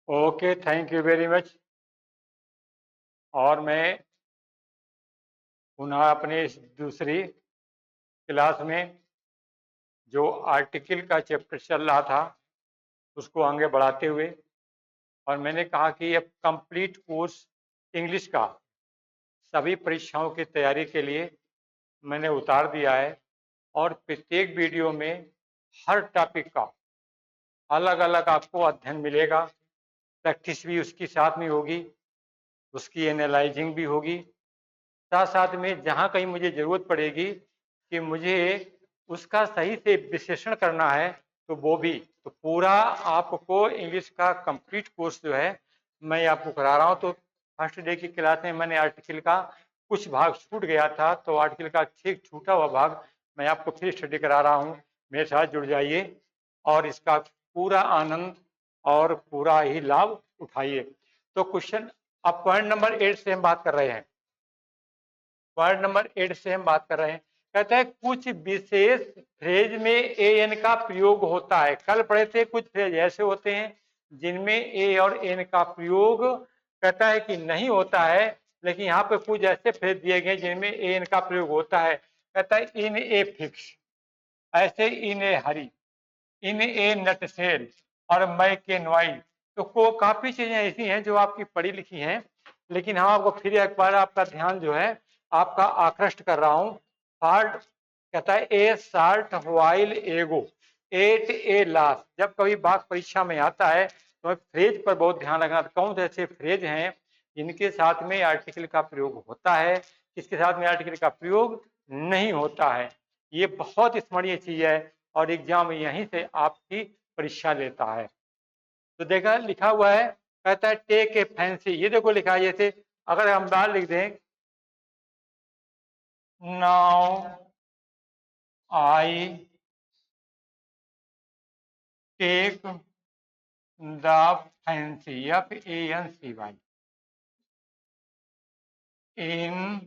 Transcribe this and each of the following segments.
Okay, thank you very much. और मैं पुनः अपने इस दूसरी क्लास में जो आर्टिकल का चैप्टर चल रहा था उसको आगे बढ़ाते हुए, और मैंने कहा कि अब कंप्लीट कोर्स इंग्लिश का सभी परीक्षाओं की तैयारी के लिए मैंने उतार दिया है। और प्रत्येक वीडियो में हर टॉपिक का अलग अलग आपको अध्ययन मिलेगा, प्रैक्टिस भी उसकी साथ में होगी, उसकी एनालाइजिंग भी होगी। साथ साथ में जहाँ कहीं मुझे ज़रूरत पड़ेगी कि मुझे उसका सही से विश्लेषण करना है तो वो भी, तो पूरा आपको इंग्लिश का कंप्लीट कोर्स जो है मैं आपको करा रहा हूँ। तो फर्स्ट डे की क्लास में मैंने आर्टिकल का कुछ भाग छूट गया था, तो आर्टिकल का ठीक छूटा हुआ भाग मैं आपको फिर स्टडी करा रहा हूँ। मेरे साथ जुड़ जाइए और इसका पूरा आनंद और पूरा ही लाभ उठाइए। तो क्वेश्चन, अब पॉइंट नंबर 8 से हम बात कर रहे हैं। पॉइंट नंबर 8 से हम बात कर रहे हैं। कहते हैं कुछ विशेष फ्रेज में एन का प्रयोग होता है। कल पढ़े थे कुछ फ्रेज ऐसे होते हैं जिनमें ए और एन का प्रयोग कहता है कि नहीं होता है, लेकिन यहाँ पे कुछ ऐसे फ्रेज दिए गए जिनमें एन का प्रयोग होता है। कहता है इन ए फिक्स, ऐसे इन ए हरी, इन ए नटसेल और मै के नवाई। तो को काफी चीजें ऐसी हैं जो आपकी पढ़ी लिखी हैं, लेकिन हम आपको फिर एक बार आपका ध्यान जो है आपका आकृष्ट कर रहा हूं। हार्ट कहता है ए शार्ट वाइल एगो एट ए लास्ट। जब कभी बात परीक्षा में आता है तो फ्रेज पर बहुत ध्यान रखना। कौन से ऐसे फ्रेज हैं जिनके साथ में आर्टिकल का प्रयोग होता है, किसके साथ में आर्टिकल का प्रयोग नहीं होता है। ये बहुत स्मरणीय चीज है और एग्जाम यहीं से आपकी परीक्षा लेता है। तो देखा लिखा हुआ है, कहता है टेक ए फैंसी। ये देखो लिखा है, जैसे अगर हम बाहर लिख दें now I take the fancy, FANCY in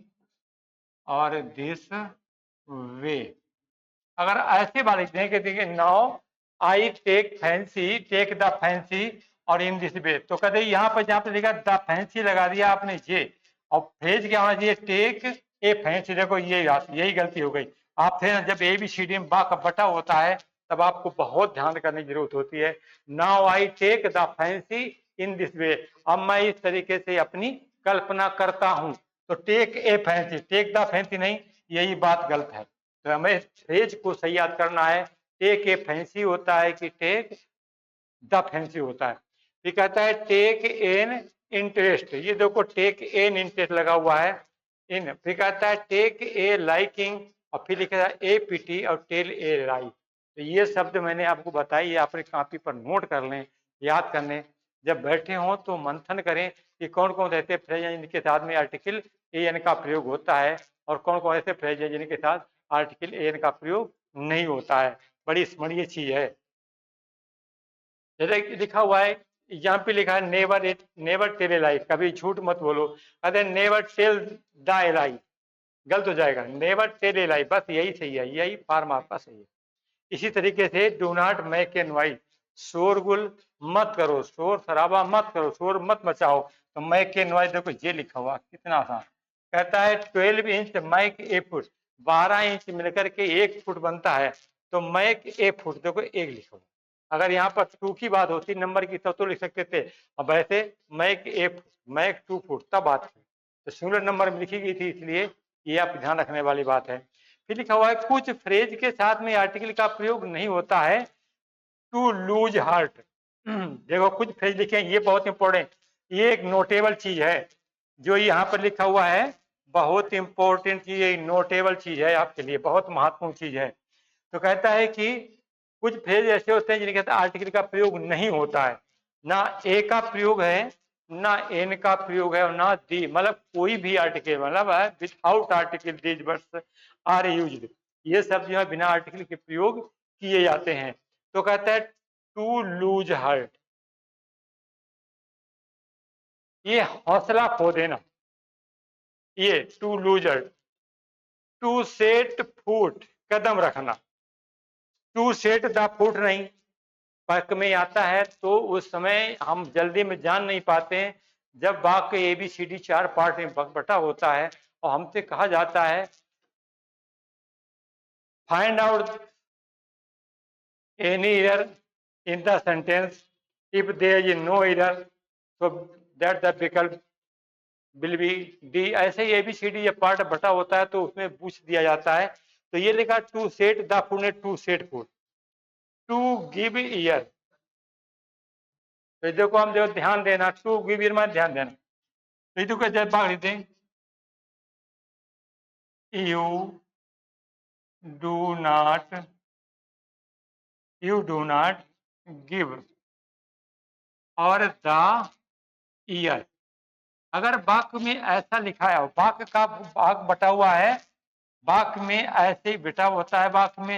और दिस वे। अगर ऐसे बात लिख दें कि देखिए now I take fancy, take the fancy और इन दिस वे, तो कहते यहाँ पर जहाँ पे लिखा द फैंसी लगा दिया आपने ये, और फ्रेज क्या होना चाहिए टेक ए फैंसी। देखो ये यही गलती हो गई। आप थे ना जब ABCD में बा का बटा होता है तब आपको बहुत ध्यान करने की जरूरत होती है। Now I take the fancy in this way, अब मैं इस तरीके से अपनी कल्पना करता हूं। तो take a fancy, take the fancy नहीं, यही बात गलत है। तो हमें फ्रेज को सही याद करना है। टेक ए फैंसी होता है कि टेक द फैंसी होता है। फिर कहता है टेक एन इंटरेस्ट। ये देखो टेक एन इंटरेस्ट लगा हुआ है इन। फिर कहता है टेक ए लाइकिंग, और फिर लिखा है ए पीटी और टेल ए राई। तो ये शब्द मैंने आपको बताई, ये अपनी कॉपी पर नोट कर लें, याद करने। जब बैठे हों तो मंथन करें कि कौन कौन ऐसे फ्रेज हैं जिनके साथ में आर्टिकल एन का प्रयोग होता है और कौन कौन ऐसे फ्रेज हैं जिनके साथ आर्टिकल एन का प्रयोग नहीं होता है। बड़ी स्मरणीय चीज है। जैसे लिखा हुआ है, यहाँ पे लिखा है नेवर टेल ए लाई, कभी झूठ मत बोलो। अरे नेवर टेल द ए लाई, गलत हो जाएगा। नेवर टेल ए लाई, बस यही सही है, यही फॉर्म आपका सही है। इसी तरीके से do not make a noise, शोरगुल मत करो, शोर शराबा मत करो, शोर मत मचाओ। तो मेक ए नॉइज, देखो ये लिखा हुआ कितना आसान। कहता है 12 इंच मैक ए फुट, 12 इंच मिलकर के 1 फुट बनता है। तो मैक ए फुट, देखो एक लिखा हुआ। अगर यहाँ पर 2 की बात होती नंबर की तब तो लिख सकते थे, अब ऐसे मैक ए मैक 2 फुट तब बात थी, तो सिंगुलर नंबर में लिखी गई थी, इसलिए ये आप ध्यान रखने वाली बात है। फिर लिखा हुआ है कुछ फ्रेज के साथ में आर्टिकल का प्रयोग नहीं होता है। टू लूज हार्ट, देखो कुछ फ्रेज लिखे हैं, ये बहुत इंपॉर्टेंट, ये एक नोटेबल चीज है जो यहाँ पर लिखा हुआ है। बहुत इंपॉर्टेंट चीज है, नोटेबल चीज है, आपके लिए बहुत महत्वपूर्ण चीज है। तो कहता है कि कुछ फ्रेज ऐसे होते हैं जिनके साथ आर्टिकल का प्रयोग नहीं होता है। ना ए का प्रयोग है, ना एन का प्रयोग है, और ना दी, मतलब कोई भी आर्टिकल, मतलब है without article these words are used. ये सब जो है बिना आर्टिकल के प्रयोग किए जाते हैं। तो कहता है टू लूज हार्ट, ये हौसला खो देना, ये to lose heart. To set foot, कदम रखना, टू सेट द फुट नहीं, पक में आता है तो उस समय हम जल्दी में जान नहीं पाते हैं। जब वाक्य ABCD 4 पार्ट में बटा होता है और हमसे कहा जाता है find out any error in the sentence, if there is no error तो दैट द विकल्प विल बी डी। ऐसे ही ABCD जब पार्ट बटा होता है तो उसमें पूछ दिया जाता है। तो ये लिखा to set the food, to set food, to give ear. तो देखो हम जो ध्यान देना, टू गिव ईयर में ध्यान देना। तो देखो जब भाग लेते हैं, यू डू नॉट गिव और द ईयर। अगर वाक्य में ऐसा लिखा है, वाक्य का भाग बटा हुआ है, वाक्य में ऐसे ही बेटा होता है, वाक्य में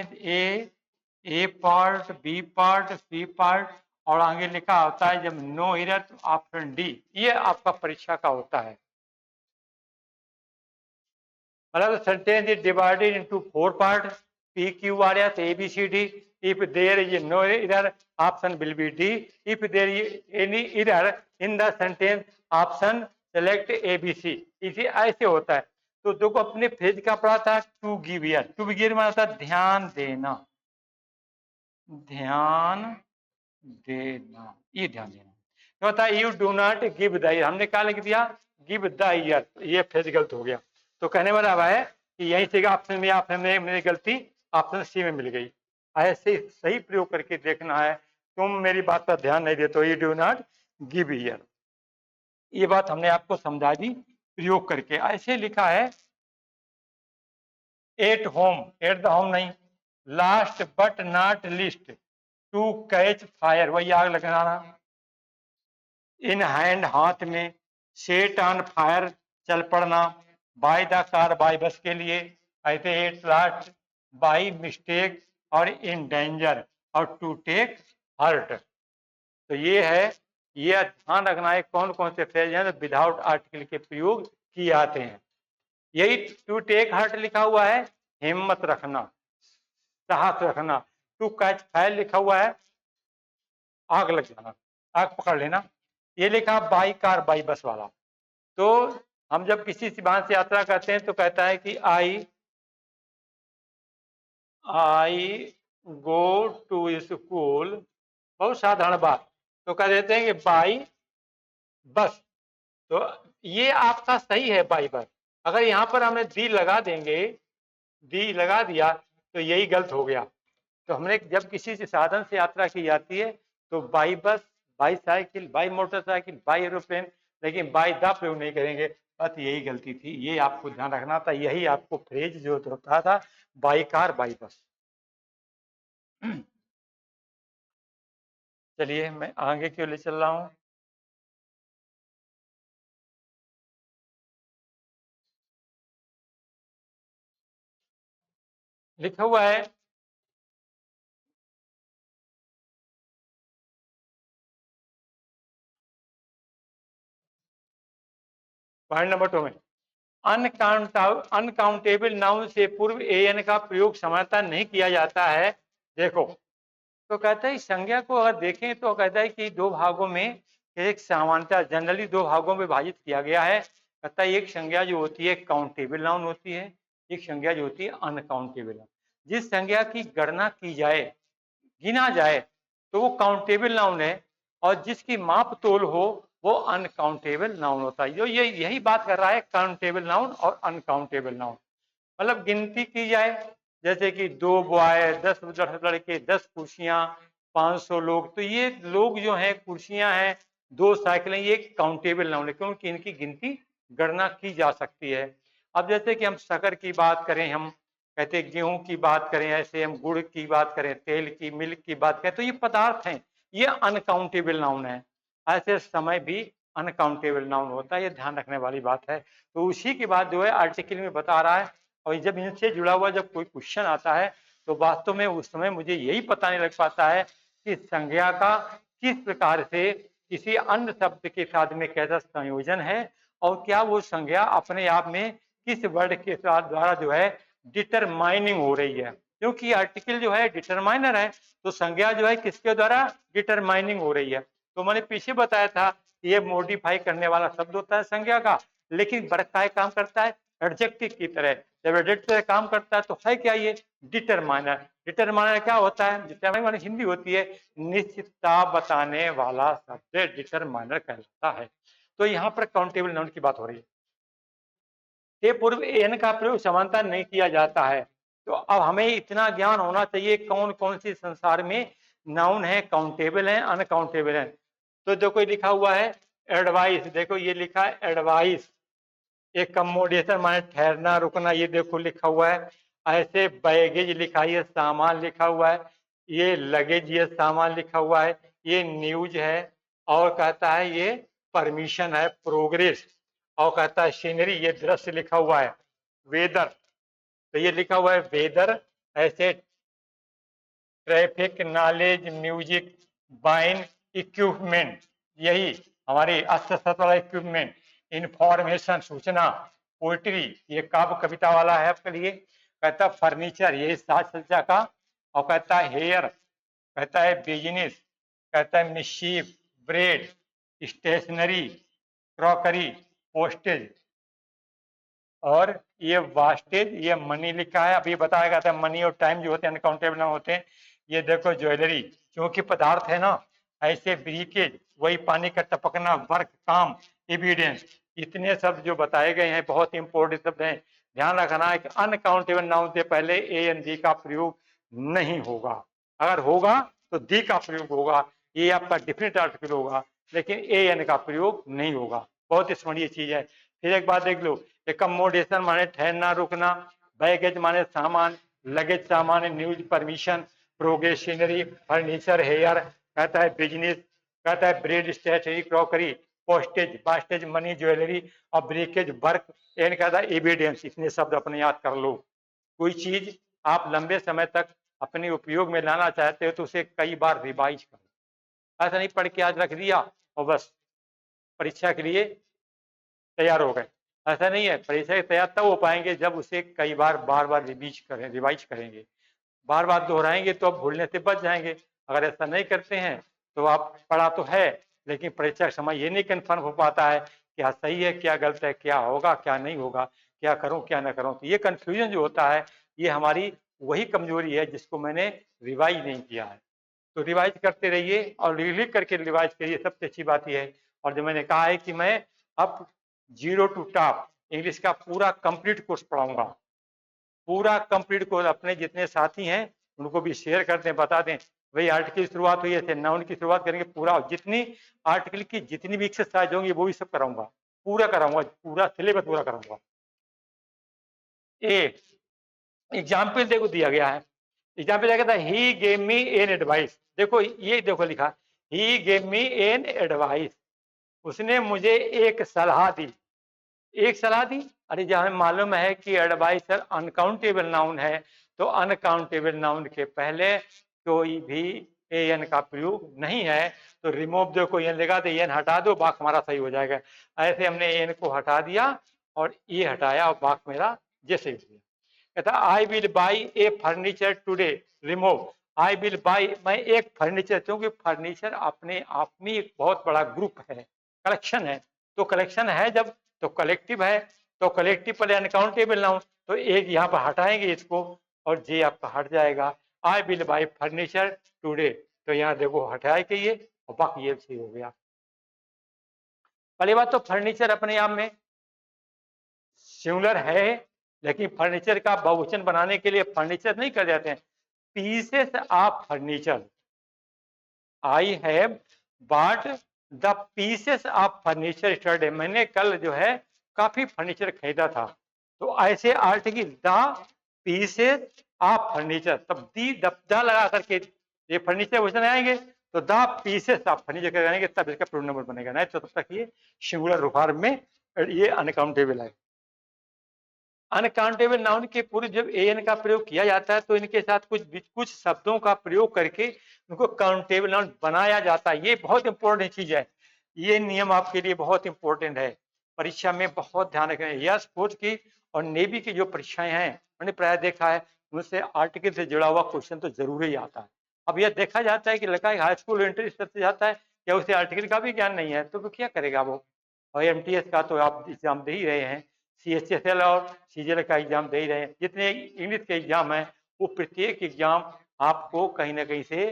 A part, B part, C part और आगे लिखा होता है जब नो एरर तो ऑप्शन डी। ये आपका परीक्षा का होता है। मतलब sentence is divided into 4 part, P Q R S ABCD। If there is no error option will be D. If there is any error in the sentence option select ABC। इसे ऐसे होता है। तो देखो अपने फ्रेज का पढ़ा था to give ear. To give ear में होता है ध्यान देना, ध्यान देना, ये ध्यान देना। तो होता है you do not give the year, हमने क्या लिख दिया गिव द ईयर, ये फ्रेज गलत हो गया। तो कहने वाला है कि यहीं से ऑप्शन में मेरी गलती ऑप्शन सी में मिल गई। ऐसे सही प्रयोग करके देखना है। तुम मेरी बात पर ध्यान नहीं देते, you do not give year, ये बात हमने आपको समझा दी प्रयोग करके। ऐसे लिखा है at home, at the home नहीं, last but not least to catch fire, वही आग लगाना। इन हैंड हाथ में, सेट ऑन फायर चल पड़ना, बाय द कार बाय बस के लिए, ऐसे एट लास्ट बाय मिस्टेक और इन डेंजर और टू टेक हर्ट। तो ये है, ये ध्यान रखना है कौन कौन से फ्रेज हैं तो विदाउट आर्टिकल के प्रयोग किए आते हैं। यही टू टेक हर्ट लिखा हुआ है, हिम्मत रखना, साहस रखना। टू कैच फायर लिखा हुआ है, आग लग जाना, आग पकड़ लेना। ये लिखा बाई कार बाई बस वाला। तो हम जब किसी सिवान से यात्रा करते हैं तो कहता है कि आई गो टू स्कूल, बहुत साधारण बात। तो कह देते हैं कि बाई बस। तो ये आपका सही है बाई बस। अगर यहाँ पर हमें दी लगा देंगे, दी लगा दिया तो यही गलत हो गया। तो हमने जब किसी से साधन से यात्रा की जाती है तो by bus, by cycle, by motorcycle, by aeroplane, लेकिन बाई द प्रयोग नहीं करेंगे। बस यही गलती थी, ये आपको ध्यान रखना था। यही आपको फ्रेज जो होता था बाई कार बाई बस। चलिए मैं आगे क्यों ले चल रहा हूं। लिखा हुआ है पॉइंट नंबर 2 में अनकाउंटेबल नाउन से पूर्व एन का प्रयोग समानता नहीं किया जाता है। देखो तो कहता है संज्ञा को अगर देखें तो कहता है कि दो भागों में एक समानता, जनरली दो भागों में विभाजित किया गया है। कहता है एक संज्ञा जो होती है काउंटेबल नाउन होती है, एक संज्ञा जो होती है अनकाउंटेबल। जिस संज्ञा की गणना की जाए, गिना जाए तो वो काउंटेबल नाउन है, और जिसकी माप तोल हो वो अनकाउंटेबल नाउन होता है। जो ये यही बात कर रहा है काउंटेबल नाउन और अनकाउंटेबल नाउन। मतलब गिनती की जाए, जैसे कि 2 बॉय, 10 लड़के, 10 कुर्सियां, 500 लोग, तो ये लोग जो हैं, कुर्सियां हैं, 2 साइकिलें, ये काउंटेबल नाउन है क्योंकि इनकी गिनती गणना की जा सकती है। अब जैसे कि हम शक्कर की बात करें, हम कहते हैं गेहूं की बात करें, ऐसे हम गुड़ की बात करें, तेल की, मिल्क की बात करें, तो ये पदार्थ हैं, ये अनकाउंटेबल नाउन है। ऐसे समय भी अनकाउंटेबल नाउन होता है, ये ध्यान रखने वाली बात है। तो उसी के बाद जो है आर्टिकल में बता रहा है, और जब इनसे जुड़ा हुआ जब कोई क्वेश्चन आता है तो वास्तव में उस समय मुझे यही पता नहीं लग पाता है कि संज्ञा का किस प्रकार से किसी अन्य शब्द के साथ में कैसा संयोजन है, और क्या वो संज्ञा अपने आप में किस वर्ड के साथ द्वारा जो है डिटरमाइनिंग हो रही है। क्योंकि आर्टिकल जो है डिटरमाइनर है, तो संज्ञा जो है किसके द्वारा डिटरमाइनिंग हो रही है। तो मैंने पीछे बताया था ये मॉडिफाई करने वाला शब्द होता है संज्ञा का, लेकिन वर्ग का काम करता है एडजेक्टिव की तरह। जब एडजेक्टिव काम करता है तो है क्या ये डिटरमाइनर। डिटरमाइनर क्या होता है, डिटरमाइनर हिंदी होती है निश्चितता बताने वाला शब्द डिटरमाइनर कहलाता है। तो यहाँ पर काउंटेबल नाउन की बात हो रही है। के पूर्व एन का प्रयोग समानता नहीं किया जाता है। तो अब हमें इतना ज्ञान होना चाहिए कौन कौन सी संसार में नाउन है, काउंटेबल है, अनकाउंटेबल है। तो देखो लिखा हुआ है एडवाइस, देखो ये लिखा है एडवाइस, एकमोडेशन माने ठहरना रुकना, ये देखो लिखा हुआ है। ऐसे बैगेज लिखा है, ये सामान लिखा हुआ है, ये लगेज ये सामान लिखा हुआ है, ये न्यूज है, और कहता है ये परमिशन है प्रोग्रेस, और कहता है सीनरी, ये दृश्य लिखा हुआ है, वेदर, तो ये लिखा हुआ है वेदर। ऐसे ट्रैफिक नॉलेज म्यूजिक बाइन इक्विपमेंट, यही हमारी अस्त्र शस्त्र वाला इक्विपमेंट, इंफॉर्मेशन सूचना, पोइट्री ये काव्य कविता वाला है आपके लिए, कहता फर्नीचर ये साज सज्जा का, और कहता है हेयर, कहता है बिजनेस, कहता है मिशीफ, ब्रेड, स्टेशनरी, क्रॉकरी, पोस्टेज, और ये वास्टेज, ये मनी लिखा है। अभी बताया गया था मनी और टाइम जो होते हैं अनकाउंटेबल ना होते हैं। ये देखो ज्वेलरी, क्योंकि पदार्थ है ना, ऐसे ब्रीकेज वही पानी का टपकना, वर्क काम, एविडेंस, इतने शब्द जो बताए गए हैं बहुत इंपॉर्टेंट शब्द हैं। ध्यान रखना है कि अनकाउंटेबल नाउन से पहले ए एन दी का प्रयोग नहीं होगा, अगर होगा तो दी का प्रयोग होगा, ये आपका डिफिनेट आर्टिकल होगा, लेकिन ए एन का प्रयोग नहीं होगा। बहुत स्मरणीय चीज है। फिर एक बात देख लो, एकमोडेशन माने ठहरना रुकना, बैगेज माने सामान, लगेज सामान, न्यूज परमिशन, प्रोगेशनरी, फर्नीचर हेयर, कहता है बिजनेस, कहता है ब्रेड स्टेशनरी क्रॉकरी, पोस्टेज बास्टेज मनी ज्वेलरी, और ब्रेकेज वर्क, एंड कहता है एविडेंस। इतने शब्द अपने याद कर लो। कोई चीज आप लंबे समय तक अपने उपयोग में लाना चाहते हो तो उसे कई बार रिवाइज करो। ऐसा नहीं पढ़ के आज रख दिया और बस परीक्षा के लिए तैयार हो गए, ऐसा नहीं है। परीक्षा के तैयार तब हो पाएंगे जब उसे कई बार बार बार रिवाइज करेंगे, बार बार दोहराएंगे तो आप भूलने से बच जाएंगे। अगर ऐसा नहीं करते हैं तो आप पढ़ा तो है लेकिन परीक्षा के समय ये नहीं कन्फर्म हो पाता है क्या सही है क्या गलत है, क्या होगा क्या नहीं होगा, क्या करूं क्या ना करूं। तो ये कन्फ्यूजन जो होता है ये हमारी वही कमजोरी है जिसको मैंने रिवाइज नहीं किया है। तो रिवाइज करते रहिए और लिख करके रिवाइज करिए, सबसे अच्छी बात यह है। और जो मैंने कहा है कि मैं अब जीरो टू टॉप इंग्लिश का पूरा कंप्लीट कोर्स पढ़ाऊंगा, पूरा कंप्लीट कोर्स। अपने जितने साथी हैं उनको भी शेयर कर दें, बता दें भाई आर्टिकल की शुरुआत हुई है, नाउन की शुरुआत करेंगे, पूरा जितनी आर्टिकल की जितनी भी एक्सरसाइज होंगी वो भी सब कराऊंगा, पूरा कराऊंगा, पूरा सिलेबस पूरा कराऊंगा। ए एग्जाम्पल देखो दिया गया है, एग्जाम्पल क्या कहता है, he gave me an advice. देखो ये देखो लिखा, ही गेव मी एन एडवाइस, उसने मुझे एक सलाह दी, एक सलाह दी। अरे जब हमें मालूम है कि एडवाइसर अनकाउंटेबल नाउन है तो अनकाउंटेबल नाउन के पहले कोई भी एन का प्रयोग नहीं है, तो रिमूव देखो एन लगा दो, एन हटा दो, वाक्य हमारा सही हो जाएगा। ऐसे हमने एन को हटा दिया और ये हटाया और वाक्य मेरा जैसे ही दिया। कहता I will by A furniture today, remove I will by, मैं एक फर्नीचर, क्योंकि फर्नीचर अपने आप में एक बहुत बड़ा ग्रुप है, कलेक्शन है। तो कलेक्शन है जब तो कलेक्टिव है, तो कलेक्टिव पर अनकाउंटेबल नाउन, तो एक यहाँ पर हटाएंगे इसको और जे आपका हट जाएगा। I will by furniture today, तो यहाँ देखो हटाए के ये और बाकी ये सही हो गया। पहली बात तो फर्नीचर अपने आप में सिंगुलर है, लेकिन फर्नीचर का बहुवचन बनाने के लिए फर्नीचर नहीं कर जाते हैं, pieces of furniture. I have bought the pieces of furniture yesterday, मैंने कल जो है काफी फर्नीचर खरीदा था। तो ऐसे article the pieces of furniture, तब दी द लगा करके ये फर्नीचर क्वेश्चन आएंगे तो द पीसेस ऑफ फर्नीचर कराएंगे तब इसका प्लूरल नंबर बनेगा, नहीं तो तब तक ये सिंगुलर रूपार में ये अनकाउंटेबल है। अनकाउंटेबल नाउन के पूर्व जब एन का प्रयोग किया जाता है तो इनके साथ कुछ शब्दों का प्रयोग करके उनको काउंटेबल नाउन बनाया जाता है। ये बहुत इंपॉर्टेंट चीज है, ये नियम आपके लिए बहुत इंपॉर्टेंट है, परीक्षा में बहुत ध्यान रखें। यस फोर्स की और नेवी की जो परीक्षाएं हैं मैंने प्राय देखा है उनसे आर्टिकल से जुड़ा हुआ क्वेश्चन तो जरूर ही आता है। अब यह देखा जाता है कि लड़का हाई स्कूल एंट्री स्तर से जाता है, क्या उसे आर्टिकल का भी ज्ञान नहीं है, तो वो क्या करेगा वो। और एमटीएस का तो आप एग्जाम दे ही रहे हैं, सीएचएसएल और सीजीएल का एग्जाम दे ही रहे हैं, जितने इंग्लिश के एग्जाम हैं वो प्रत्येक एग्जाम आपको कहीं ना कहीं से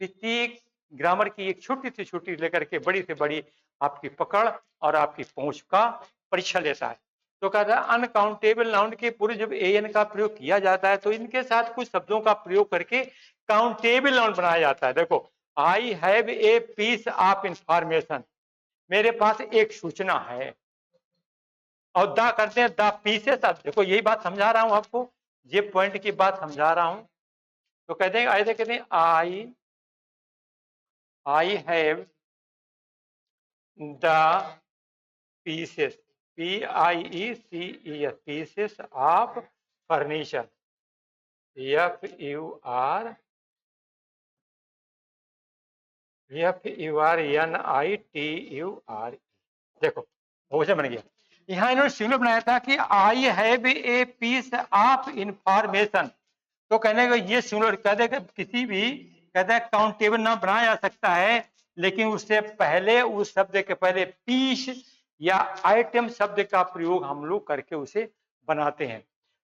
प्रत्येक ग्रामर की एक छोटी से छोटी लेकर के बड़ी से बड़ी आपकी पकड़ और आपकी पहुंच का परीक्षा लेता है। तो कहता है अनकाउंटेबल नाउन के पूरे जब एन का प्रयोग किया जाता है तो इनके साथ कुछ शब्दों का प्रयोग करके काउंटेबल नाउन बनाया जाता है। देखो, I have a piece of information, मेरे पास एक सूचना है, और दा करते हैं द पीसेस। देखो यही बात समझा रहा हूं आपको, ये पॉइंट की बात समझा रहा हूं। तो कहते हैं ऐसे कहते हैं I have the pieces, P-I-E-C-E-S, pieces of furniture, F-U-R-N-I-T-U-R। देखो क्वेश्चन बन गया। यहाँ इन्होंने सिंगुलर बनाया था कि I have a piece of information, तो कहने का ये सिंगुलर कहते हैं किसी भी कहते हैं काउंटेबल नाम बनाया जा सकता है, लेकिन उससे पहले उस शब्द के पहले पीस या आइटम शब्द का प्रयोग हम लोग करके उसे बनाते हैं।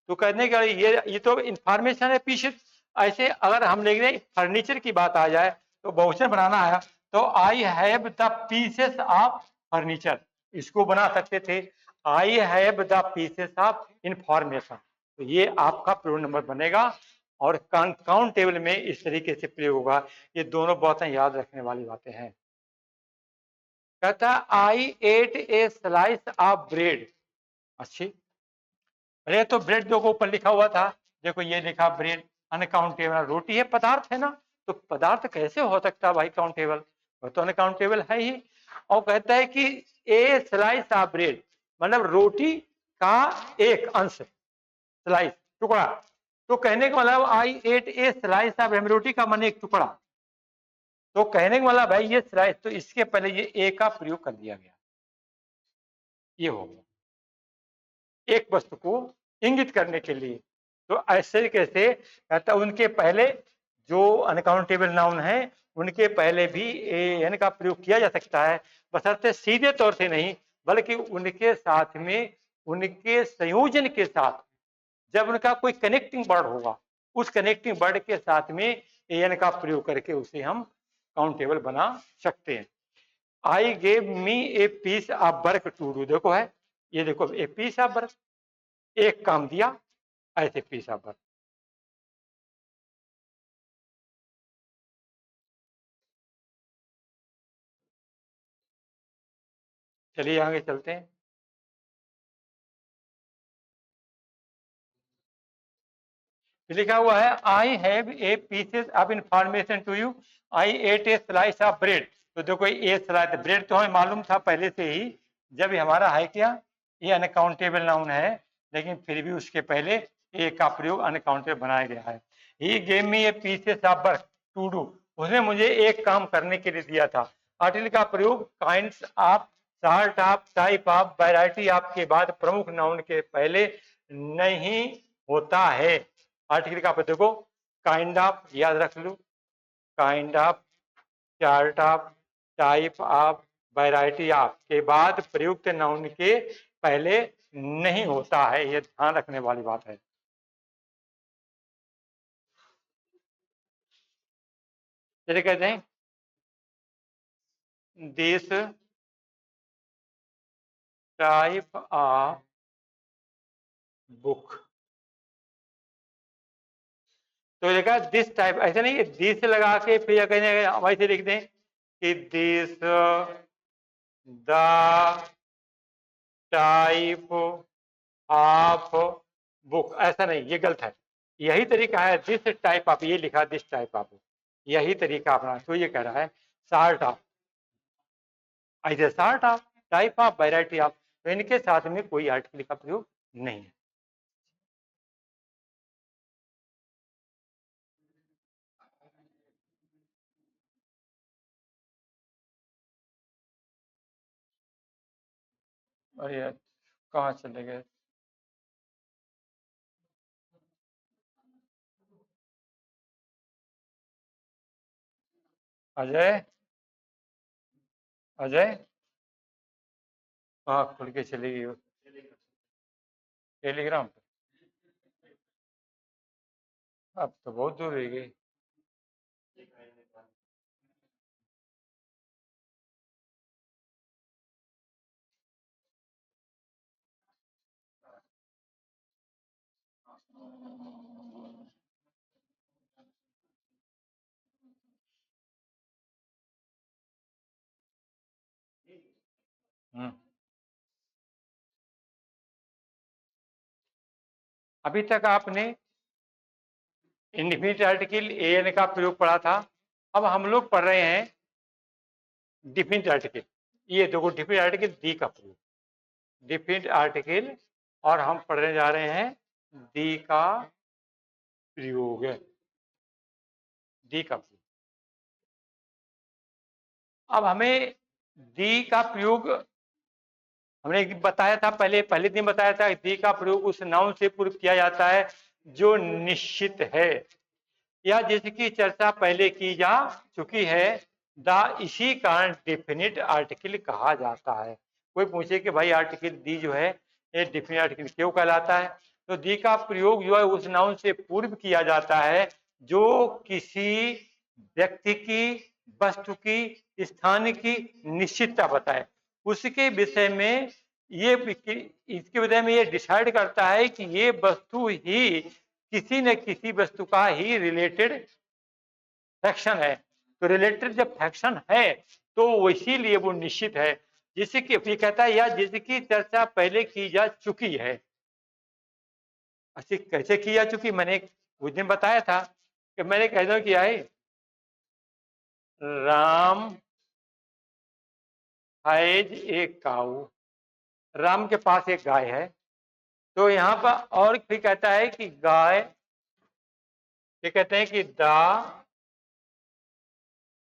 तो कहने का ये तो इंफॉर्मेशन है पीस। ऐसे अगर हम लिख रहे फर्नीचर की बात आ जाए तो बहुवचन बनाना है, तो I have the pieces of furniture, इसको बना सकते थे I have the pieces of information. तो ये आपका प्रयोग नंबर बनेगा और काउंटेबल में इस तरीके से प्रयोग होगा। ये दोनों बातें याद रखने वाली बातें हैं। कहता I ate a slice of bread. अच्छी, अरे तो ब्रेड जो ऊपर लिखा हुआ था, देखो ये लिखा ब्रेड, अनकाउंटेबल, रोटी है पदार्थ है ना, तो पदार्थ कैसे हो सकता है भाई काउंटेबल, वो तो अनकाउंटेबल है ही। और कहता है कि ए स्लाइस ऑफ ब्रेड मतलब रोटी का एक अंश, स्लाइस टुकड़ा। तो कहने का मतलब आई एट ए स्लाइस ऑफ रोटी का मन एक टुकड़ा, तो कहने का मतलब भाई ये स्लाइस, तो इसके पहले ये ए का प्रयोग कर दिया गया, ये हो गया एक वस्तु को इंगित करने के लिए। तो ऐसे कैसे कहता उनके पहले जो अनकाउंटेबल नाउन है उनके पहले भी ए एन का प्रयोग किया जा सकता है, बशर्ते सीधे तौर से नहीं बल्कि उनके साथ में उनके संयोजन के साथ, जब उनका कोई कनेक्टिंग वर्ड होगा उस कनेक्टिंग वर्ड के साथ में एन का प्रयोग करके उसे हम काउंटेबल बना सकते हैं। I gave me a piece of work to do, देखो है ये देखो ए पीस ऑफ वर्क, एक काम दिया, ऐसे पीस ऑफ वर्क। चलिए आगे चलते हैं। लिखा हुआ है I have a pieces of information to you, I ate a slice of bread. तो देखो ए स्लाइस ब्रेड तो हमें मालूम था पहले से ही, जब हमारा है क्या ये अनकाउंटेबल नाउन है, लेकिन फिर भी उसके पहले ए का प्रयोग अनकाउंटेबल बनाया गया है। He gave me a pieces of work to do, उसने मुझे एक काम करने के लिए दिया था। आर्टिकल का प्रयोग kinds of, sort of, type of, variety of के बाद प्रमुख नाउन के पहले नहीं होता है। आर्टिकल का देखो काइंड ऑफ याद रख लो, kind of, sort of, type of, variety of के बाद प्रयुक्त नाउन के पहले नहीं होता है, ये ध्यान रखने वाली बात है। जैसे कहते हैं दिस टाइप ऑफ बुक, तो देखा दिस टाइप, ऐसे नहीं दिस लगा के फिर कहने वैसे लिख दें कि this the type of book, ऐसा नहीं, ये गलत है। यही तरीका है दिस टाइप ऑफ, ये लिखा दिस टाइप ऑफ, यही तरीका अपना। तो ये कह रहा है सार्ट ऑफ, ऐसे sort of, type of, variety of, तो इनके साथ में कोई आर्टिकल का प्रयोग नहीं है। और ये कहाँ चले गए, अजय, अजय, हाँ खुल के चली गई टेलीग्राम पे। अब तो बहुत दूर रह गई। अभी तक आपने इंडिफिनिट आर्टिकल एन का प्रयोग पढ़ा था। अब हम लोग पढ़ रहे हैं डिफिनिट आर्टिकल। ये देखो डिफिनिट आर्टिकल दी का प्रयोग, डिफिनिट आर्टिकल, और हम पढ़ने जा रहे हैं दी का प्रयोग है, दी का प्रयोग। अब हमें दी का प्रयोग हमने बताया था, पहले दिन बताया था, दी का प्रयोग उस नाउन से पूर्व किया जाता है जो निश्चित है या जिसकी चर्चा पहले की जा चुकी है। इसी कारण डेफिनिट आर्टिकल कहा जाता है। कोई पूछे कि भाई आर्टिकल दी जो है ये डेफिनिट आर्टिकल क्यों कहलाता है, तो दी का प्रयोग जो है उस नाउन से पूर्व किया जाता है जो किसी व्यक्ति की, वस्तु की, स्थान की निश्चितता बताए। उसके विषय में ये, इसके विषय में ये डिसाइड करता है कि ये वस्तु ही किसी न किसी वस्तु का ही रिलेटेड फैक्शन है। तो रिलेटेड जब फैक्शन है तो इसीलिए वो निश्चित है, जिसकी ये कहता है या जिसकी चर्चा पहले की जा चुकी है। अच्छी कैसे की जा चुकी, मैंने उस दिन बताया था कि मैंने कह दो किया है, राम हैज ए काऊ, राम के पास एक गाय है। तो यहाँ पर और फिर कहता है कि गाय, ये कहते हैं कि the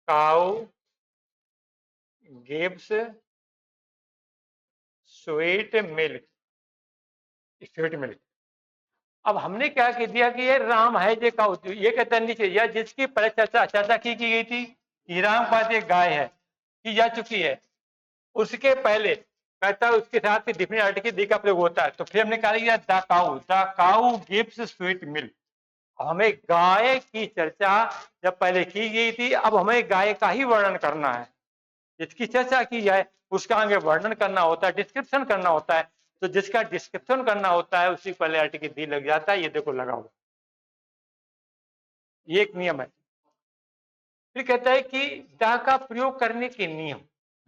cow gives sweet milk, sweet milk. अब हमने क्या कह दिया कि ये राम है जे काऊ, ये कहता है नीचे या जिसकी पहले चर्चा की गई थी कि राम के पास एक गाय है, की जा चुकी है। उसके पहले कहता है उसके साथ डिफरेंट आर्टिकल दी का प्रयोग होता है। तो फिर हमने कहा the cow gives sweet milk. हमें गाय की चर्चा जब पहले की गई थी, अब हमें गाय का ही वर्णन करना है। जिसकी चर्चा की जाए उसका आगे वर्णन करना होता है, डिस्क्रिप्शन करना होता है। तो जिसका डिस्क्रिप्शन करना होता है उसी पहले आर्टिकल दी लग जाता है। ये देखो लगा हुआ, ये एक नियम है। फिर कहता है कि द का प्रयोग करने के नियम,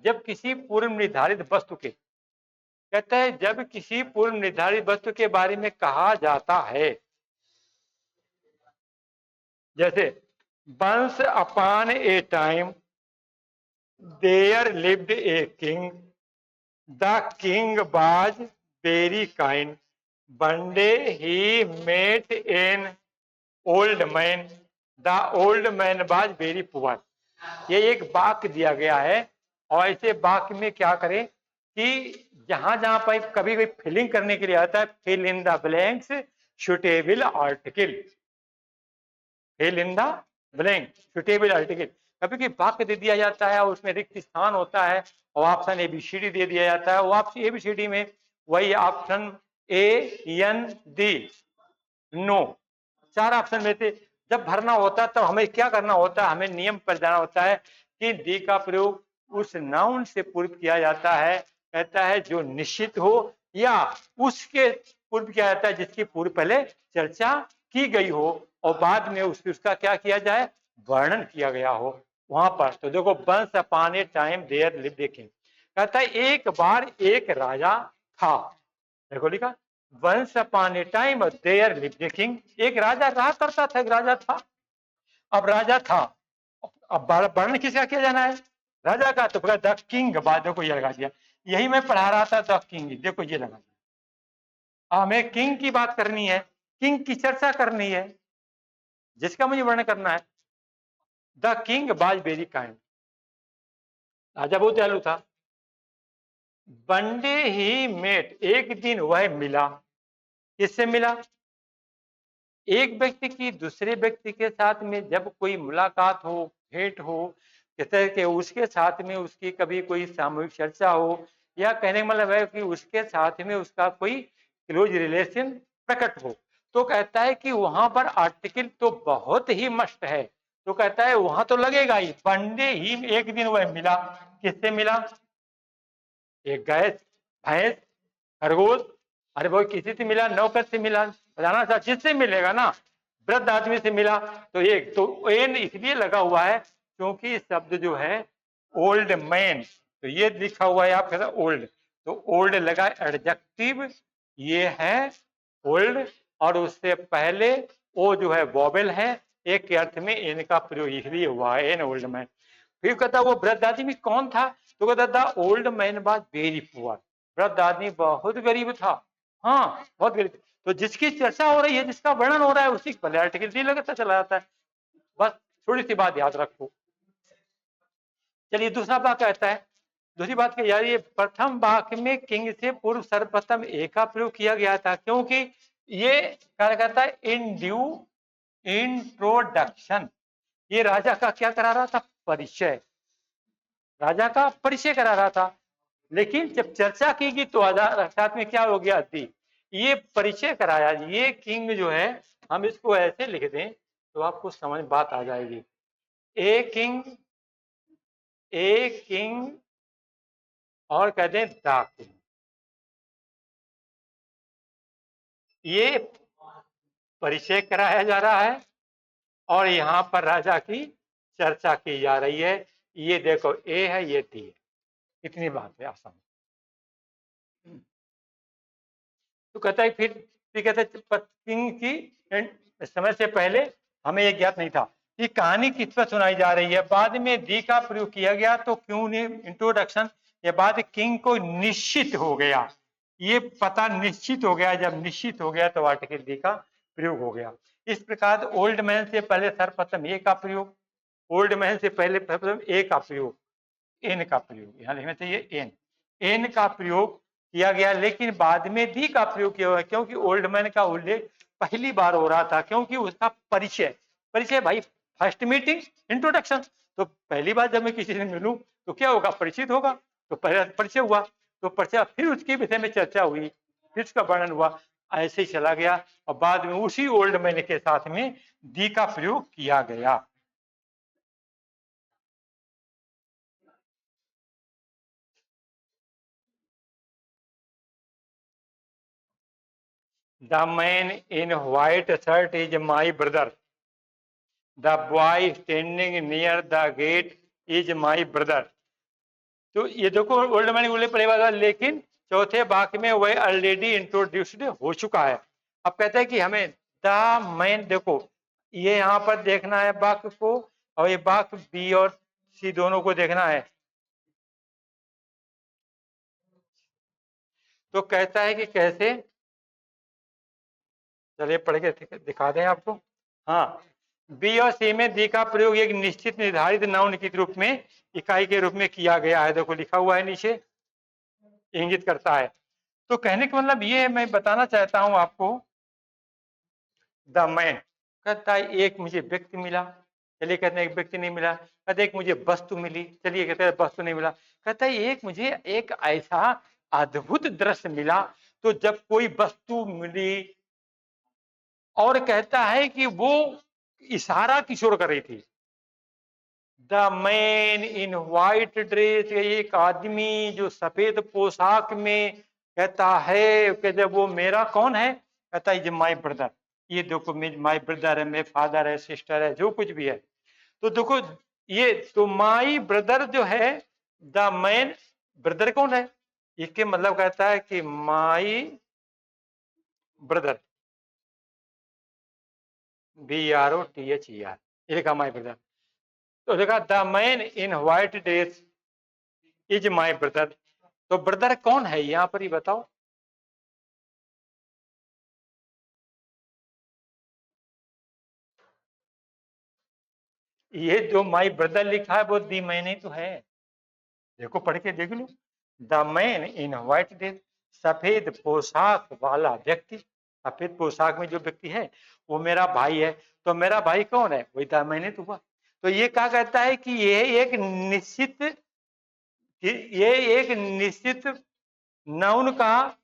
जब किसी पूर्व निर्धारित वस्तु के, कहता है जब किसी पूर्व निर्धारित वस्तु के बारे में कहा जाता है, जैसे once upon a time there lived a king, the king was very kind, one day he met an old man, the old man was very poor. ये एक वाक्य दिया गया है और ऐसे वाक्य में क्या करें कि जहां जहां पर कभी कोई फिलिंग करने के लिए आता है, fill in the blanks suitable article, fill in the blank suitable article. कभी भी वाक्य दे दिया जाता है और उसमें रिक्त स्थान होता है और ऑप्शन एबीसीडी दे दिया जाता है। वो ऑप्शन एबीसीडी में वही option a an the no, चार ऑप्शन में से जब भरना होता है तो हमें क्या करना होता है, हमें नियम पर जाना होता है कि दी का प्रयोग उस नाउन से पूर्व किया जाता है, कहता है जो निश्चित हो या उसके पूर्व किया जाता है जिसकी पूर्व पहले चर्चा की गई हो और बाद में उसका क्या किया जाए, वर्णन किया गया हो वहां पर। तो देखो once upon a time there lived a king, कहता है एक बार एक राजा था। देखो लिखा once upon a time there lived a king, एक राजा रहा करता था, एक राजा था। अब राजा था, अब वर्णन किसका किया जाना है, राजा का। तो द किंग, बाद देखो ये लगा दिया, यही मैं पढ़ा रहा था द किंग, देखो ये लगा दिया। हमें किंग की बात करनी है, किंग की चर्चा करनी है, जिसका मुझे वर्णन करना है। The king was very kind, राजा बहुत दयालु था। वन डे ही मेट, एक दिन वह मिला, किससे मिला, एक व्यक्ति की दूसरे व्यक्ति के साथ में जब कोई मुलाकात हो, भेंट हो, कहते हैं कि उसके साथ में उसकी कभी कोई सामूहिक चर्चा हो, या कहने का मतलब है कि उसके साथ में उसका कोई क्लोज रिलेशन प्रकट हो, तो कहता है कि वहां पर आर्टिकल तो बहुत ही मस्ट है। तो कहता है वहां तो लगेगा ही। पंडे ही एक दिन वह मिला, किससे मिला? एक गैस, भैंस, खरगोश, अरे वो किसी से मिला, नौकर से मिला, बताना था जिससे मिलेगा ना, वृद्ध आदमी से मिला। तो एक तो एन इसलिए लगा हुआ है क्योंकि शब्द जो है ओल्ड मैन, तो ये लिखा हुआ है, आप कहते ओल्ड, तो ओल्ड लगा एडजेक्टिव, ये है ओल्ड, और उससे पहले वो जो है वॉवेल है, एक के अर्थ में एन का प्रयोग इसलिए हुआ है, एन ओल्ड मैन। फिर कहता वो वृद्ध आदमी कौन था? तो कहता था old man was very poor, वृद्ध आदमी बहुत गरीब था। हाँ, बहुत गरीब। तो जिसकी चर्चा हो रही है, जिसका वर्णन हो रहा है, उसी पहले आर्टिकल डी लगता चला जाता है। बस थोड़ी सी बात याद रखो। चलिए दूसरा बात कहता है, दूसरी बात क्या यार, ये प्रथम वाक्य में किंग से पूर्व सर्वप्रथम ए का प्रयोग किया गया था, क्योंकि ये क्या कहता है, इन ड्यू इंट्रोडक्शन, ये राजा का क्या करा रहा था? परिचय, राजा का परिचय करा रहा था। लेकिन जब चर्चा की गई तो साथ में क्या हो गया थी, ये परिचय कराया। ये किंग जो है, हम इसको ऐसे लिख दें तो आपको समझ बात आ जाएगी। ए किंग, ए किंग, और कह दें द किंग, ये परिचय कराया जा रहा है और यहां पर राजा की चर्चा की जा रही है। ये देखो ए है, ये टी है, इतनी बात है आसान। तो कहता है फिर कहते किंग की समय से पहले हमें यह ज्ञात नहीं था कि कहानी किस पर सुनाई जा रही है। बाद में दी का प्रयोग किया गया तो क्यों नहीं इंट्रोडक्शन, ये बाद किंग को निश्चित हो गया, ये पता निश्चित हो गया। जब निश्चित हो गया तो आर्टिकल दी का प्रयोग हो गया। इस प्रकार ओल्ड मैन से पहले सर्वप्रथम ए का प्रयोग, ओल्ड मैन से पहले सर्वप्रथम ए का प्रयोग, एन का प्रयोग, यहाँ लिखना चाहिए एन, एन का प्रयोग किया गया। लेकिन बाद में दी का प्रयोग किया हुआ, क्योंकि ओल्ड मैन का उल्लेख पहली बार हो रहा था, क्योंकि उसका परिचय, परिचय भाई फर्स्ट मीटिंग इंट्रोडक्शन, तो पहली बार जब मैं किसी से मिलूं तो क्या होगा? परिचित होगा। तो पहले परिचय हुआ, तो परिचय, फिर उसके विषय में चर्चा हुई, फिर उसका वर्णन हुआ, ऐसे ही चला गया। और बाद में उसी ओल्ड मैन के साथ में दी का प्रयोग किया गया। The man in white shirt is my brother, the boy standing near the gate is my brother. तो ये देखो ओल्ड मैन बोले पहले बात, लेकिन चौथे वाक्य में वह ऑलरेडी इंट्रोड्यूस्ड हो चुका है। अब कहते हैं कि हमें द मैन, देखो ये यहाँ पर देखना है वाक्य को, और ये वाक्य बी और सी दोनों को देखना है। तो कहता है कि कैसे, चलिए पढ़ के दिखा दें आपको। हाँ, बी और सी में दी का प्रयोग एक निश्चित निर्धारित नाउन के रूप में, इकाई के रूप में किया गया है। देखो लिखा हुआ है नीचे, इंगित करता है। तो कहने का मतलब ये है, मैं बताना चाहता हूं आपको, द मैन कहता है एक मुझे व्यक्ति मिला, चलिए कहते हैं एक व्यक्ति नहीं मिला, कहते एक मुझे वस्तु मिली, चलिए कहते हैं वस्तु नहीं मिला, कहता है एक मुझे एक ऐसा अद्भुत दृश्य मिला। तो जब कोई वस्तु मिली, और कहता है कि वो इशारा किस ओर कर रही थी, the man in white dress, एक आदमी जो सफेद पोशाक में, कहता है कि जब वो मेरा कौन है, कहता है माई ब्रदर, ये देखो माई ब्रदर है, मेरे फादर है, सिस्टर है, जो कुछ भी है। तो देखो ये तो माई ब्रदर जो है, द मैन, ब्रदर कौन है, इसके मतलब कहता है कि माई ब्रदर, BROTHER, ये लिखा माई ब्रदर। तो देखा the man in white dress is my brother, तो ब्रदर कौन है यहाँ पर, ये बताओ। ये जो माई ब्रदर लिखा है वो दी मैंने तो है, देखो पढ़ के देख लो। The man in white dress, सफेद पोशाक वाला व्यक्ति, सफेद पोशाक में जो व्यक्ति है वो मेरा भाई है। तो मेरा भाई कौन है, वही द मैंने तो हुआ। तो ये क्या कहता है कि ये एक निश्चित नाउन का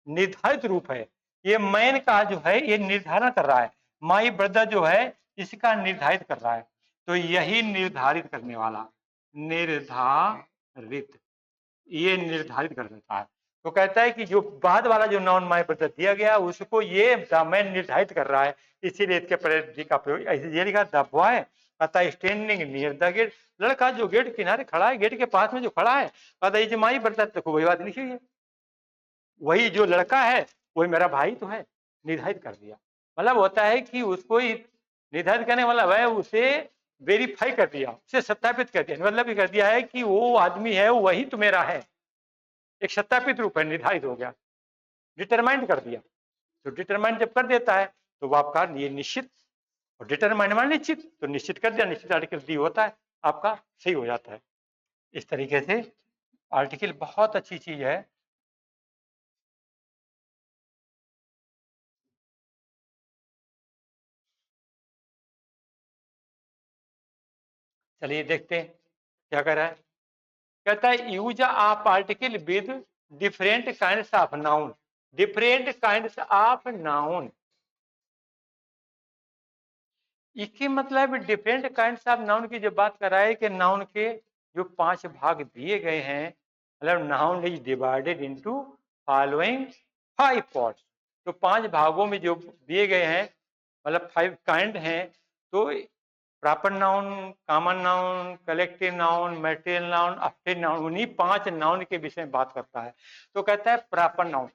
निर्धारित रूप है। ये मैन का जो है ये निर्धारण कर रहा है, माई ब्रदर जो है इसका निर्धारित कर रहा है। तो यही निर्धारित करने वाला, निर्धारित, ये निर्धारित कर देता है। तो कहता है कि जो बाद वाला जो नाउन माई ब्रदर दिया गया उसको ये द मैन निर्धारित कर रहा है, इसीलिए इसके पहले का प्रयोग ऐसे ये लिखा द बॉय अतः स्टैंडिंग नियर द गेट, लड़का जो गेट किनारे खड़ा है, गेट के पास में जो खड़ा है, कहता है माई ब्रदर, देखो वही बात लिखी हुई है, वही जो लड़का है वही मेरा भाई तो है, निर्धारित कर दिया। मतलब होता है कि उसको निर्धारित करने वाला है, उसे वेरीफाई कर दिया, उसे सत्यापित कर दिया, मतलब कर दिया है कि वो आदमी है वही तो मेरा है, एक सत्यापित रूप है, निर्धारित हो गया, डिटरमाइंड कर दिया। तो डिटरमाइंड जब कर देता है तो वो आपका ये निश्चित, और डिटरमाइंड मान निश्चित, तो निश्चित कर दिया, निश्चित आर्टिकल डी होता है, आपका सही हो जाता है। इस तरीके से आर्टिकल बहुत अच्छी चीज है। चलिए देखते हैं क्या कर रहा है। कहता है use of article with different kinds of noun, different kinds of noun, इसकी मतलब डिफरेंट काइंड्स ऑफ नाउन की जो बात कर रहा है कि नाउन के जो 5 भाग दिए गए हैं, मतलब noun is divided into following 5 parts, तो 5 भागों में जो दिए गए हैं मतलब 5 काइंड हैं, तो proper noun, common noun, collective noun, material noun, object noun, उन्हीं 5 नाउन के विषय में बात करता है। तो कहता है प्रॉपर नाउन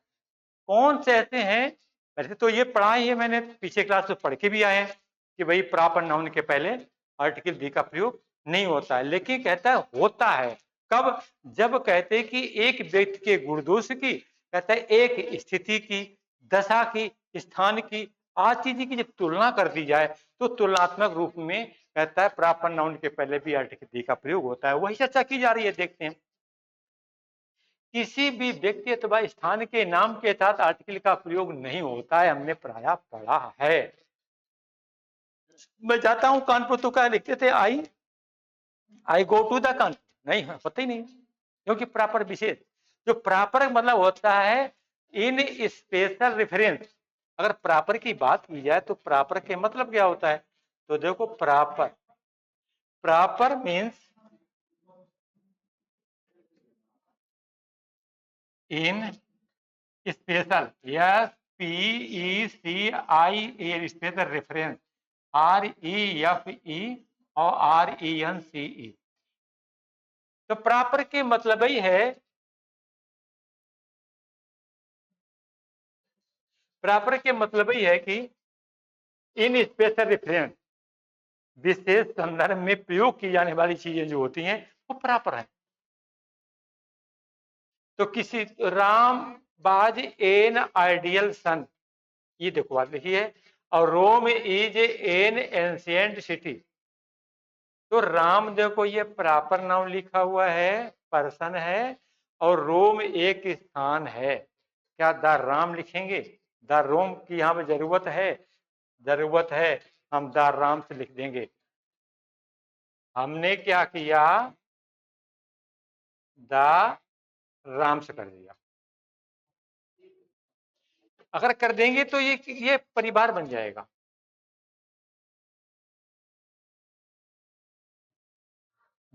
कौन से ऐसे हैं, वैसे तो ये पढ़ा ही है मैंने, पीछे क्लास में पढ़ के भी आए हैं कि भाई प्रॉपर नाउन के पहले आर्टिकल दी का प्रयोग नहीं होता है, लेकिन कहता है होता है। कब? जब कहते हैं कि एक व्यक्ति के गुण दोष की, कहता है एक स्थिति की, दशा की, स्थान की, आज चीज की जब तुलना कर दी जाए तो तुलनात्मक रूप में कहता है प्रॉपर नाउन के पहले भी आर्टिकल दी का प्रयोग होता है। वही चर्चा की जा रही है, देखते हैं। किसी भी व्यक्ति अथवा स्थान के नाम के साथ आर्टिकल का प्रयोग नहीं होता है, हमने प्रायः पढ़ा है। मैं जाता हूं कानपुर, तो क्या लिखते थे, आई गो टू द कानपुर, नहीं होता ही नहीं, क्योंकि प्रॉपर विशेष, जो प्रॉपर मतलब होता है इन स्पेशल रेफरेंस। अगर प्रॉपर की बात की जाए तो प्रॉपर के मतलब क्या होता है, तो देखो proper, proper means in special, yes PECIA, special reference, REFE और RENCE। तो प्रॉपर के मतलब ही है, प्रॉपर के मतलब ही है कि इन स्पेशल रेफरेंस, विशेष संदर्भ में प्रयोग की जाने वाली चीजें जो होती हैं वो प्रॉपर है। तो किसी राम बाज एन आइडियल सन, ये देखो बात लिखी है, और रोम इज एन एंशियंट सिटी, तो राम देखो ये प्रॉपर नाउन लिखा हुआ है, पर्सन है, और रोम एक स्थान है। क्या द राम लिखेंगे? द रोम की यहाँ पे जरूरत है, जरूरत है, हम द राम से लिख देंगे। हमने क्या किया, द राम से कर दिया। अगर कर देंगे तो ये परिवार बन जाएगा।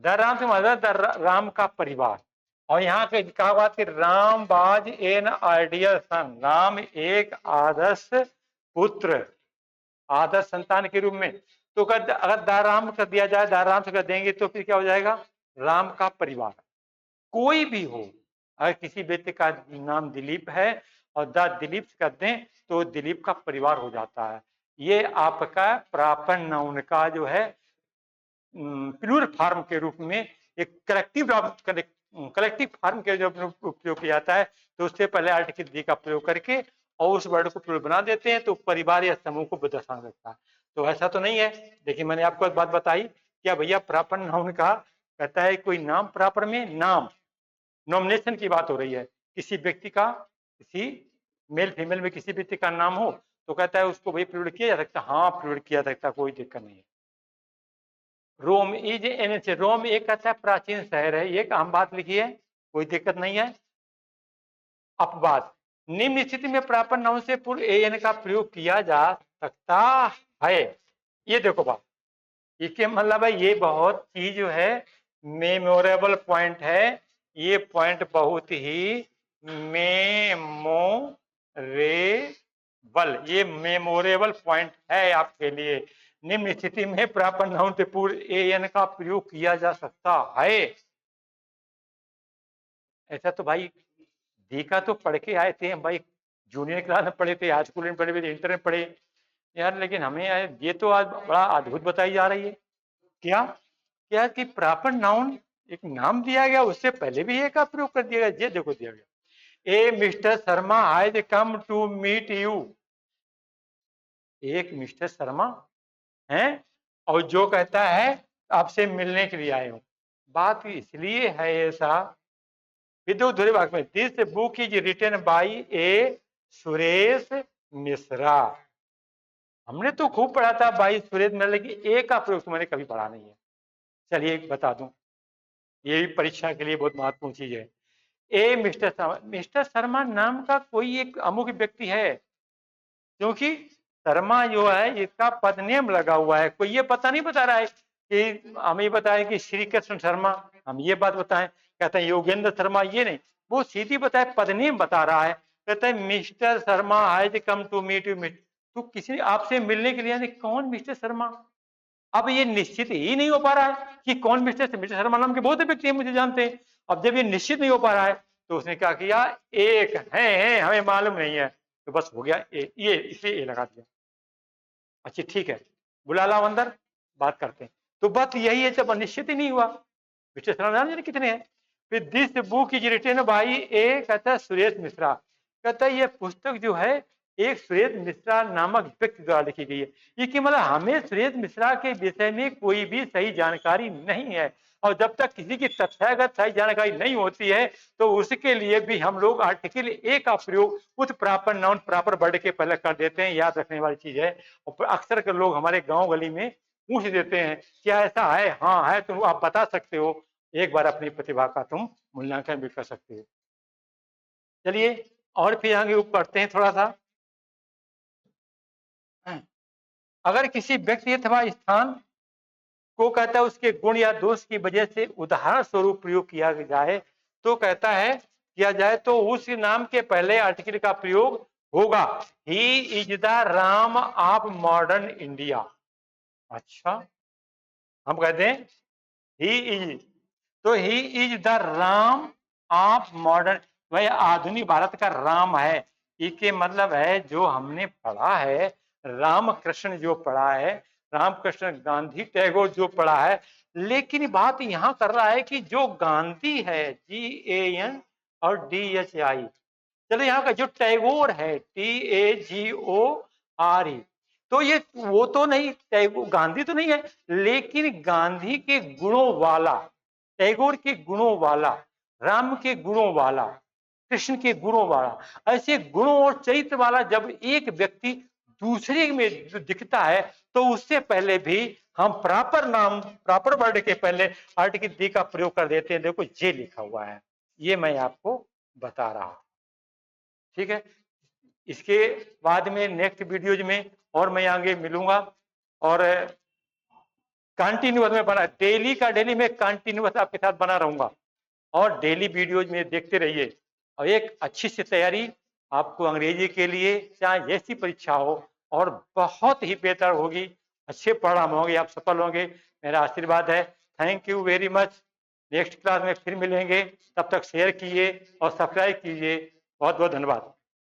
द राम से मतलब द राम का परिवार। और यहाँ पे कहा बात कि राम बाज एन आइडियल सन, राम एक आदर्श पुत्र, आदर्श संतान के रूप में। तो अगर दाराम कर दिया जाए, दाराम से कर देंगे तो फिर क्या हो जाएगा, राम का परिवार। कोई भी हो, अगर किसी व्यक्ति का नाम दिलीप है और द दिलीप से कर दें तो दिलीप का परिवार हो जाता है। ये आपका प्रॉपर नाउन का जो है प्लूरल फॉर्म के रूप में एक कलेक्टिव फॉर्म के जब उपयोग किया जाता है तो उससे पहले आर्टिकल दी का प्रयोग करके और उस वर्ड को प्लूरल बना देते हैं, तो परिवार या समूह को दर्शाने लगता है। तो ऐसा तो नहीं है। देखिए मैंने आपको एक बात बताई, क्या भैया प्रॉपर नाउन का, कहता है कोई नाम, प्रॉपर में नाम, नॉमिनेशन की बात हो रही है, किसी व्यक्ति का, किसी मेल फीमेल में किसी व्यक्ति का नाम हो तो कहता है उसको भाई प्लूरल किया जा सकता, हाँ प्लूरल किया जा सकता, कोई दिक्कत नहीं है। रोम इज एन रोम एक अच्छा प्राचीन शहर है, ये आम बात लिखी है, कोई दिक्कत नहीं है। अपवाद, निम्न स्थिति में प्रॉपर नाउन से पूर्व एन का प्रयोग किया जा सकता है। ये देखो बात, इसके मतलब है ये बहुत चीज जो है मेमोरेबल पॉइंट है, ये पॉइंट बहुत ही मेमोरेबल, ये मेमोरेबल पॉइंट है आपके लिए। निम्न स्थिति में प्रॉपर नाउन से पूर्व एन का प्रयोग किया जा सकता है। ऐसा तो भाई देखा तो पढ़ के आए थे हम भाई, जूनियर क्लास में पढ़े थे, हाई स्कूल में पढ़े थे, इंटर में पढ़े यार, लेकिन हमें ये तो आज बड़ा अद्भुत बताई जा रही है। क्या क्या कि प्रॉपर नाउन एक नाम दिया गया, उससे पहले भी ए का प्रयोग कर दिया गया। ये देखो दिया गया, a Mister Sharma has come to meet you, एक मिस्टर शर्मा हैं और जो कहता है आपसे मिलने के लिए आए हूं। बात इसलिए है ऐसा, विद्युत धुरी वाक्य में this book is written by a Suresh Mishra. हमने तो खूब पढ़ा था भाई सुरेश मिश्रा, लेकिन ए का प्रयोग तो मैंने कभी पढ़ा नहीं है। चलिए बता दूं, ये भी परीक्षा के लिए बहुत महत्वपूर्ण चीज है। ए मिस्टर शर्मा, मिस्टर शर्मा नाम का कोई एक अमुक व्यक्ति है, क्योंकि शर्मा जो है इसका पदनेम लगा हुआ है। कोई ये पता नहीं बता रहा है कि हमें ये बताए कि श्री कृष्ण शर्मा, हम ये बात बताएं, कहते हैं योगेंद्र शर्मा, ये नहीं, वो सीधी बताए पदनेम बता रहा है। कहते हैं mister Sharma has come to meet you, तो किसी आपसे मिलने के लिए, यानी कौन मिस्टर शर्मा। अब ये निश्चित ही नहीं हो पा रहा है कि कौन मिस्टर शर्मा नाम के बहुत व्यक्ति मुझे जानते हैं। अब जब ये निश्चित नहीं हो पा रहा है तो उसने क्या किया, एक है हमें मालूम नहीं है, तो बस हो गया ए, ये इसे ए लगा दिया। अच्छा ठीक है, बुला लाओ अंदर, बात करते हैं। तो बात यही है, जब निश्चित ही नहीं हुआ, मिस्टर शर्मा जाने कितने हैं। फिर this book is written by a, कहता है सुरेश मिश्रा, कहता है ये पुस्तक जो है एक सुरेश मिश्रा नामक व्यक्ति द्वारा लिखी गई है। ये कि मतलब हमें सुरेश मिश्रा के विषय में कोई भी सही जानकारी नहीं है, और जब तक किसी की तथ्यागत सही जानकारी नहीं होती है तो उसके लिए भी हम लोग आर्टिकल ए का प्रयोग उस प्रॉपर नाउन प्रॉपर वर्ड के पहले कर देते हैं। याद रखने वाली चीज है, और अक्सर के लोग हमारे गांव गली में पूछ देते हैं क्या ऐसा है, हाँ है, तो आप बता सकते हो, एक बार अपनी प्रतिभा का तुम मूल्यांकन भी कर सकते हो। चलिए और फिर आगे ऊपर पढ़ते हैं थोड़ा सा। अगर किसी व्यक्ति अथवा स्थान को कहता है उसके गुण या दोष की वजह से उदाहरण स्वरूप प्रयोग किया जाए, तो कहता है किया जाए तो उस नाम के पहले आर्टिकल का प्रयोग होगा। He is the Ram of modern India. अच्छा, हम कहते हैं ही इज, तो he is the Ram of modern, वह आधुनिक भारत का राम है। इसके मतलब है जो हमने पढ़ा है, रामकृष्ण जो पढ़ा है, रामकृष्ण गांधी टैगोर जो पढ़ा है, लेकिन बात यहां कर रहा है कि जो गांधी है GAN और DHI, चलो यहाँ का जो टैगोर है TAGORE, तो ये वो तो नहीं, टैगोर गांधी तो नहीं है, लेकिन गांधी के गुणों वाला, टैगोर के गुणों वाला, राम के गुणों वाला, कृष्ण के गुणों वाला, ऐसे गुणों और चरित्र वाला जब एक व्यक्ति दूसरे में दिखता है तो उससे पहले भी हम प्रॉपर नाम प्रॉपर वर्ड के पहले आर्टिकल डी का प्रयोग कर देते हैं। देखो ये लिखा हुआ है, ये मैं आपको बता रहा हूं, ठीक है। इसके बाद में नेक्स्ट वीडियोज में और मैं आगे मिलूंगा, और कंटिन्यूअस में बना, डेली का डेली में कंटिन्यूअस आपके साथ बना रहूंगा, और डेली वीडियोज में देखते रहिए। और एक अच्छी सी तैयारी आपको अंग्रेजी के लिए चाहे जैसी परीक्षा हो, और बहुत ही बेहतर होगी, अच्छे परिणाम होंगे, आप सफल होंगे, मेरा आशीर्वाद है। Thank you very much. Next class में फिर मिलेंगे, तब तक शेयर कीजिए और सब्सक्राइब कीजिए। बहुत बहुत धन्यवाद।